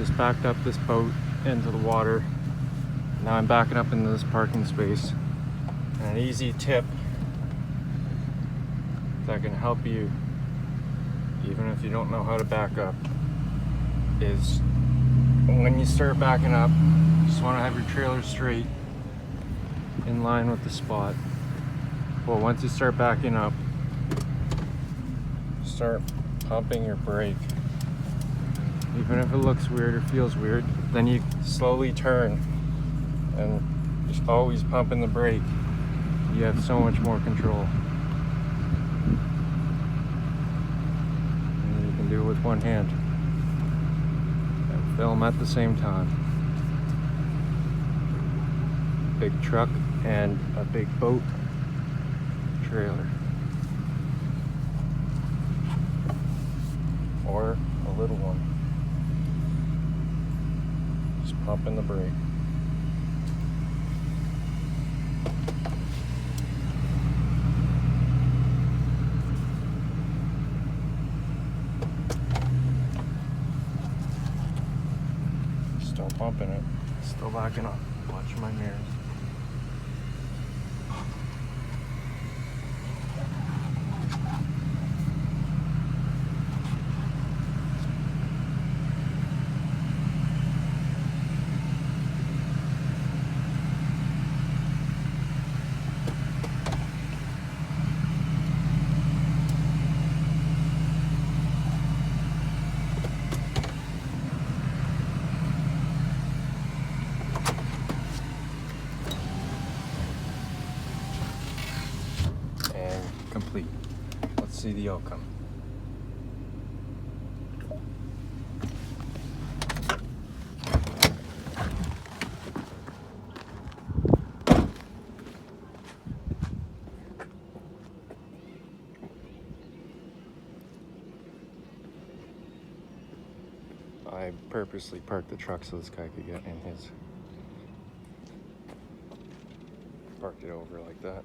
Just backed up this boat into the water. Now I'm backing up into this parking space. And an easy tip that can help you, even if you don't know how to back up, is when you start backing up, you just want to have your trailer straight in line with the spot. But once you start backing up, start pumping your brake. Even if it looks weird or feels weird, then you slowly turn and just always pumping the brake. You have so much more control. And you can do it with one hand and film at the same time. Big truck and a big boat trailer. Or a little one. Just pumping the brake. Still pumping it. Still backing up. Watch my mirrors. Complete. Let's see the outcome. I purposely parked the truck so this guy could get in his. Parked it over like that.